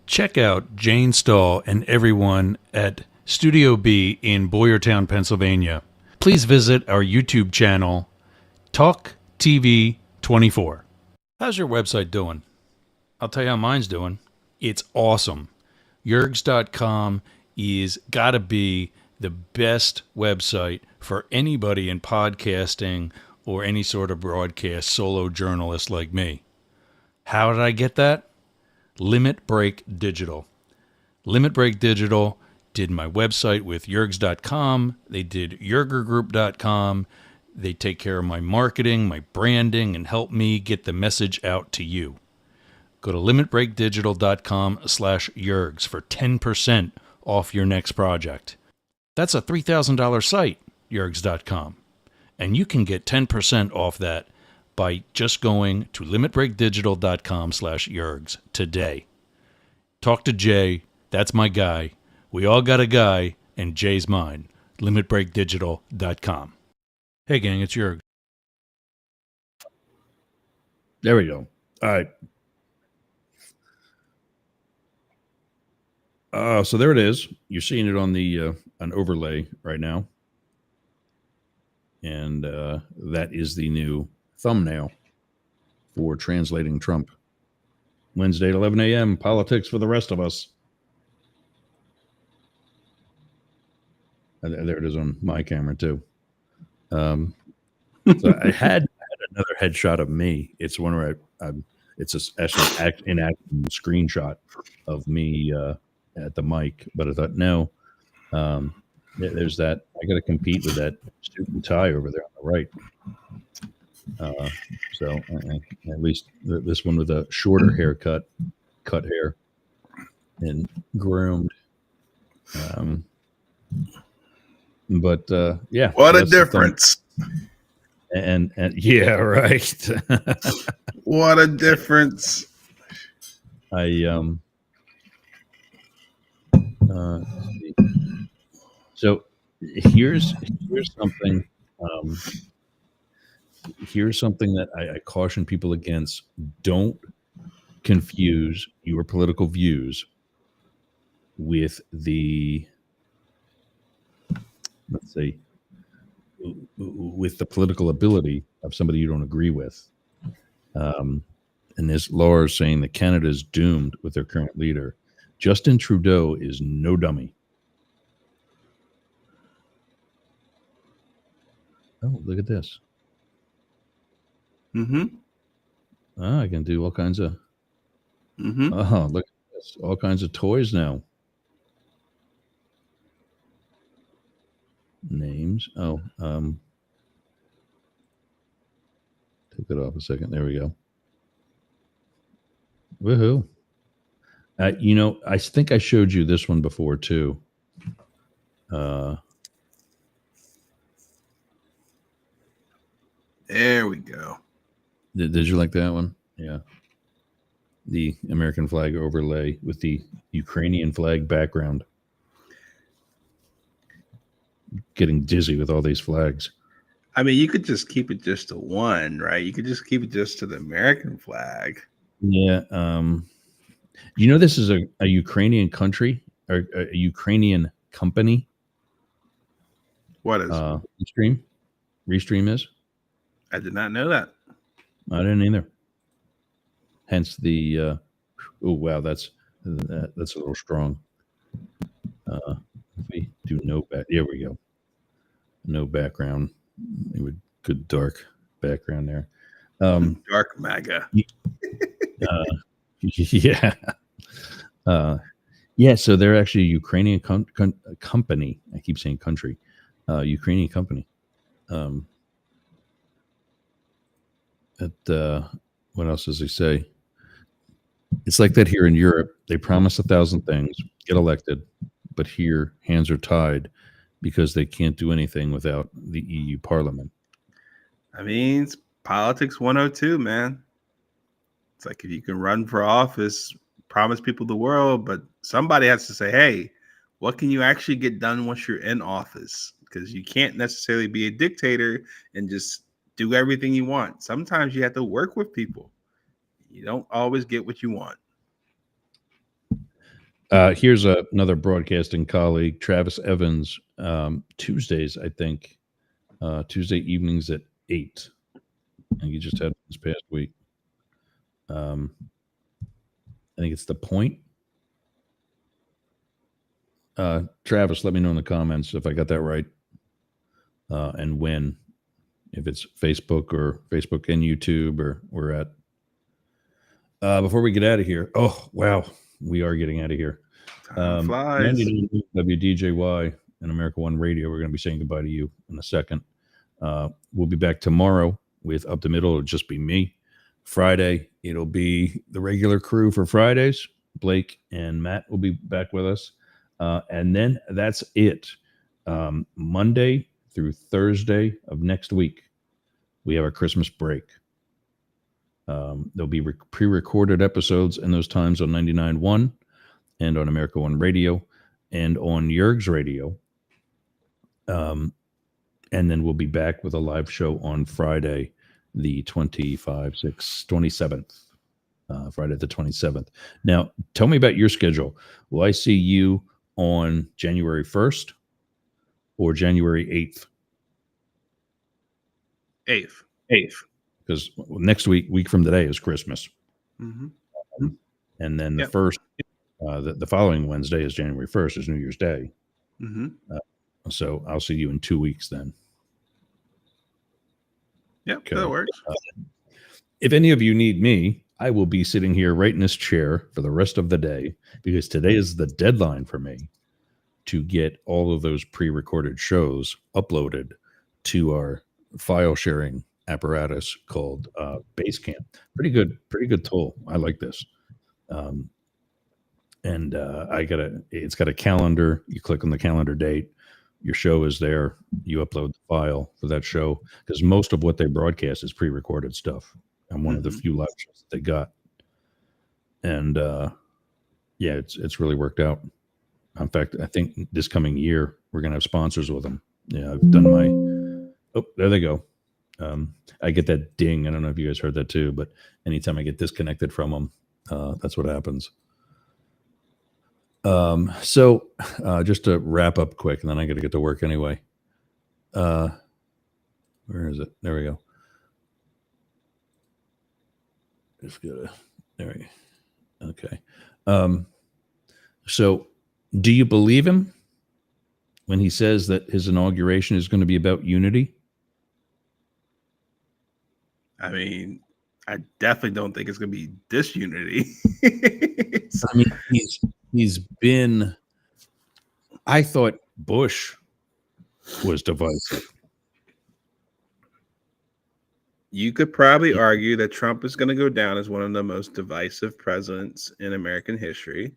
Check out Jane Stahl and everyone at Studio B in Boyertown, Pennsylvania. Please visit our YouTube channel, Talk TV 24. How's your website doing? I'll tell you how mine's doing. It's awesome. Yergs.com is gotta be the best website for anybody in podcasting or any sort of broadcast solo journalist like me. How did I get that? Limit Break Digital. Limit Break Digital did my website with Yergs.com. They did YergerGroup.com. They take care of my marketing, my branding, and help me get the message out to you. Go to limitbreakdigital.com/Yergs for 10% off your next project. That's a $3,000 site, Yergs.com. And you can get 10% off that by just going to limitbreakdigital.com/Yergs today. Talk to Jay. That's my guy. We all got a guy, and Jay's mine. limitbreakdigital.com. Hey, gang, it's Yerg.
There we go. All right. So there it is. You're seeing it on the an overlay right now. And that is the new thumbnail for Translating Trump. Wednesday at 11 a.m. Politics for the rest of us. There it is on my camera too. So I had another headshot of me. It's one where it's actually an action screenshot of me at the mic. But I thought, no, there's that. I got to compete with that suit and tie over there on the right. So at least this one with a shorter haircut, cut hair, and groomed. But yeah,
what a difference!
And yeah, right.
What a difference!
So here's something. Here's something that I caution people against. Don't confuse your political views with the, let's say, with the political ability of somebody you don't agree with. And this Laura is saying that Canada is doomed with their current leader. Justin Trudeau is no dummy. Oh, look at this. I can do all kinds of. Oh, look at this! All kinds of toys now. Names. Oh, took it off a second. There we go. Woohoo! I think I showed you this one before too.
There we go.
Did you like that one? Yeah. The American flag overlay with the Ukrainian flag background. Getting dizzy with all these flags.
I mean, you could just keep it just to one, right? You could just keep it just to the American flag.
Yeah. This is a Ukrainian country or a Ukrainian company.
What is
Restream is?
I did not know that.
I didn't either. Hence the oh wow, that's a little strong. If we do no back, there we go. No background. It would good dark background there.
Dark MAGA.
Yeah. Yeah. So they're actually a Ukrainian company. I keep saying country. Ukrainian company. What else does he say? It's like that here in Europe. They promise 1,000 things, get elected, but here hands are tied because they can't do anything without the EU Parliament.
I mean, it's politics 102, man. It's like if you can run for office, promise people the world, but somebody has to say, hey, what can you actually get done once you're in office? Because you can't necessarily be a dictator and just do everything you want. Sometimes you have to work with people. You don't always get what you want.
Here's another broadcasting colleague, Travis Evans. Tuesdays, I think, Tuesday evenings at 8. And you just had this past week. I think it's The Point. Travis, let me know in the comments if I got that right. And when, if it's Facebook or Facebook and YouTube or we're at. Before we get out of here, oh wow, we are getting out of here.
Flies.
WDJY and America One Radio. We're going to be saying goodbye to you in a second. We'll be back tomorrow with Up the Middle. It'll just be me. Friday, it'll be the regular crew for Fridays. Blake and Matt will be back with us. And then that's it. Monday through Thursday of next week, we have our Christmas break. There'll be pre-recorded episodes in those times on 99.1 and on America One Radio and on Yerg's Radio. And then we'll be back with a live show on Friday, the 27th. Friday the 27th. Now, tell me about your schedule. Will I see you on January 1st or January 8th?
8th.
Because next week from today is Christmas.
Mm-hmm.
And then the first, the following Wednesday is January 1st, is New Year's Day.
Mm-hmm.
So I'll see you in 2 weeks then.
Yep,
Okay.
that works.
If any of you need me, I will be sitting here right in this chair for the rest of the day, because today is the deadline for me to get all of those pre-recorded shows uploaded to our file sharing apparatus called Basecamp. Pretty good tool. I like this. And it's got a calendar. You click on the calendar date. Your show is there. You upload the file for that show, because most of what they broadcast is pre-recorded stuff. I'm one of the few live shows that they got. And yeah, it's really worked out. In fact, I think this coming year we're going to have sponsors with them. Yeah, I've done my. Oh, there they go. I get that ding. I don't know if you guys heard that too, but anytime I get disconnected from them, that's what happens. So just to wrap up quick, and then I got to get to work anyway. Where is it? There we go. Just gotta. There we go. Okay. So, do you believe him when he says that his inauguration is going to be about unity?
I mean, I definitely don't think it's going to be disunity.
I mean, he's been. I thought Bush was divisive.
You could probably argue that Trump is going to go down as one of the most divisive presidents in American history.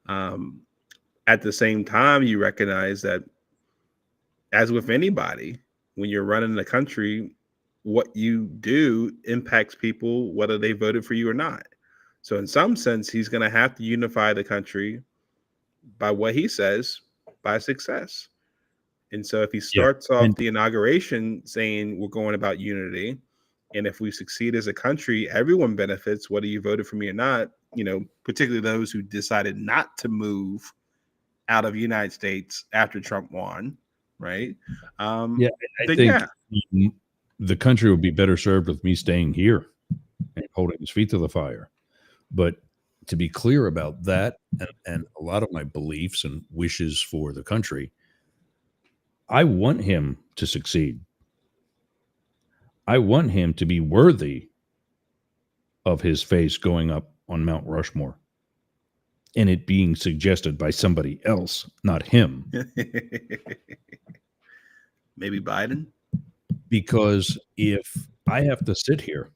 At the same time, you recognize that, as with anybody, when you're running the country, what you do impacts people, whether they voted for you or not. So in some sense, he's going to have to unify the country by what he says, by success. And so if he starts off the inauguration saying we're going about unity, and if we succeed as a country, everyone benefits, whether you voted for me or not, particularly those who decided not to move out of the United States after Trump won, right?
I think the country would be better served with me staying here and holding his feet to the fire. But to be clear about that, and a lot of my beliefs and wishes for the country, I want him to succeed. I want him to be worthy of his face going up on Mount Rushmore and it being suggested by somebody else, not him.
Maybe Biden?
Because if I have to sit here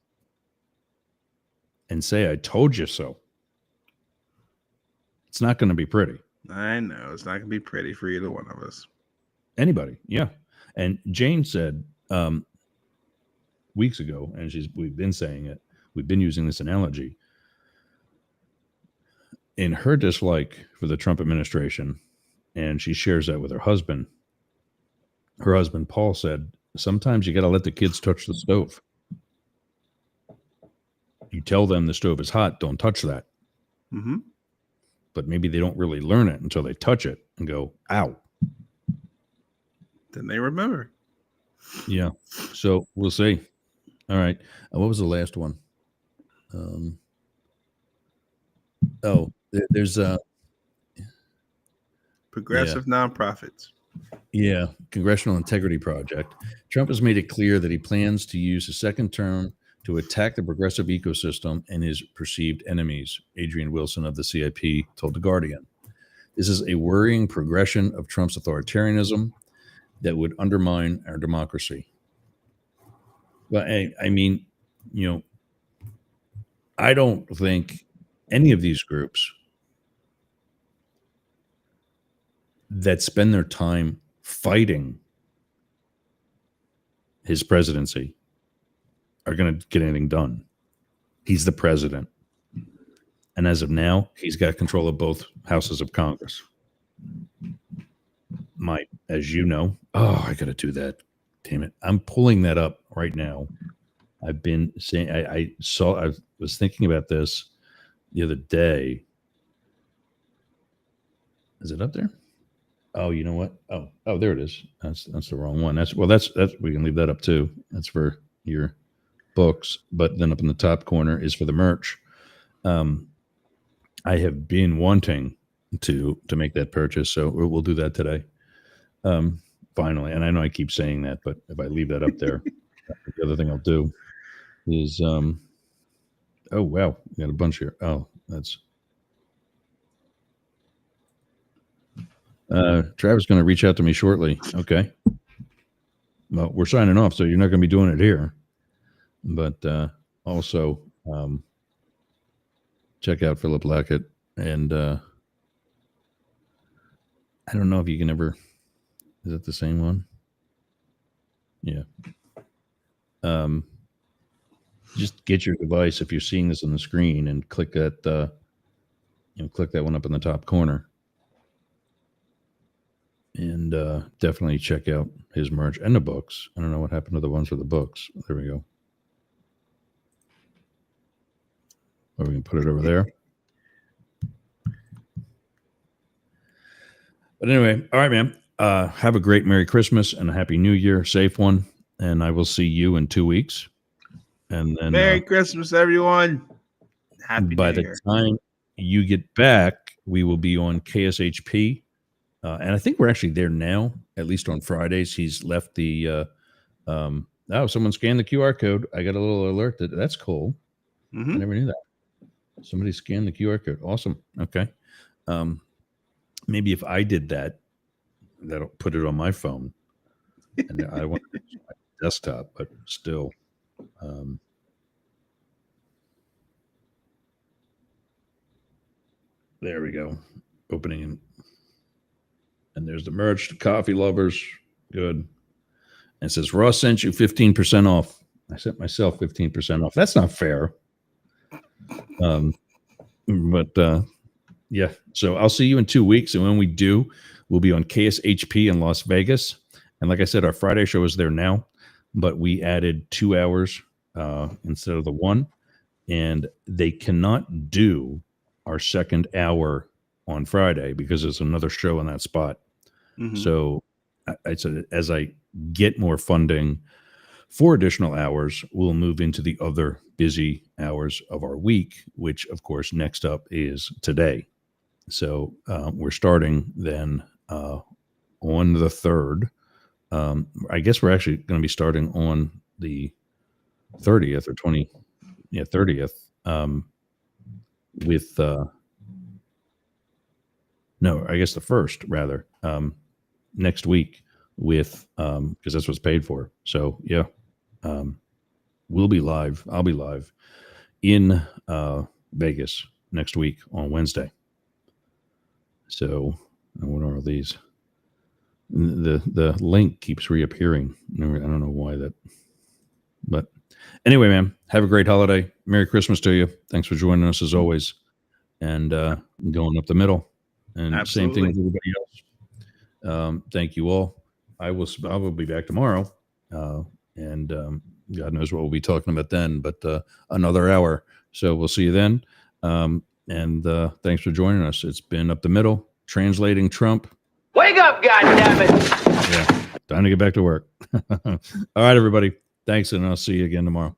and say, I told you so, it's not going to be pretty.
I know. It's not going to be pretty for either one of us.
Anybody. Yeah. And Jane said weeks ago, and we've been saying it, we've been using this analogy. In her dislike for the Trump administration, and she shares that with her husband Paul said, sometimes you got to let the kids touch the stove. You tell them the stove is hot, don't touch that.
Mm-hmm.
But maybe they don't really learn it until they touch it and go, ow.
Then they remember.
Yeah. So we'll see. All right. What was the last one? There's
progressive nonprofits.
Yeah. Congressional Integrity Project. Trump has made it clear that he plans to use his second term to attack the progressive ecosystem and his perceived enemies, Adrian Wilson of the CIP told The Guardian. This is a worrying progression of Trump's authoritarianism that would undermine our democracy. But I mean, I don't think any of these groups that spend their time fighting his presidency are going to get anything done. He's the president. And as of now, he's got control of both houses of Congress. As you know, I got to do that. Damn it. I'm pulling that up right now. I've been saying, I was thinking about this the other day. Is it up there? Oh, you know what? Oh, there it is. That's the wrong one. That's we can leave that up too. That's for your books. But then up in the top corner is for the merch. I have been wanting to make that purchase, so we'll do that today. finally, and I know I keep saying that, but if I leave that up there, the other thing I'll do is, oh wow, we got a bunch here. Oh, that's Travis going to reach out to me shortly. Okay. Well, we're signing off, so you're not going to be doing it here, but also check out Philip Lackett, and I don't know if you can ever. Is it the same one? Yeah. Just get your device if you're seeing this on the screen and click that. Click that one up in the top corner, and definitely check out his merch and the books. I don't know what happened to the ones for the books. There we go. Or we can put it over there. But anyway, all right, man. Have a great Merry Christmas and a Happy New Year. Safe one. And I will see you in 2 weeks. And then
Merry Christmas, everyone. Happy
by
New
the
Year.
time you get back, we will be on KSHP. And I think we're actually there now, at least on Fridays. He's left the someone scanned the QR code. I got a little alert that's cool.
Mm-hmm.
I never knew that. Somebody scanned the QR code. Awesome. Okay. Maybe if I did that, that'll put it on my phone. And I want to use my desktop, but still. There we go. Opening and there's the merch, the coffee lovers. Good. And it says Ross sent you 15% off. I sent myself 15% off. That's not fair. But yeah. So I'll see you in 2 weeks. And when we do, we'll be on KSHP in Las Vegas. And like I said, our Friday show is there now, but we added 2 hours instead of the 1. And they cannot do our second hour on Friday because there's another show in that spot. Mm-hmm. So I said, as I get more funding for additional hours, we'll move into the other busy hours of our week, which of course next up is today. So we're starting then on the 3rd. I guess we're actually going to be starting on the 30th or 30th. With no, I guess the 1st rather, next week with because that's what's paid for. So yeah, we'll be live. I'll be live in Vegas next week on Wednesday. So what are these? The link keeps reappearing. I don't know why that, but anyway, man, have a great holiday. Merry Christmas to you. Thanks for joining us as always. And going up the middle. And Absolutely. Same thing with everybody else. Thank you all. I will be back tomorrow. And God knows what we'll be talking about then, but another hour. So we'll see you then. And thanks for joining us. It's been Up the Middle, translating Trump.
Wake up, goddammit!
Yeah, time to get back to work. All right, everybody. Thanks, and I'll see you again tomorrow.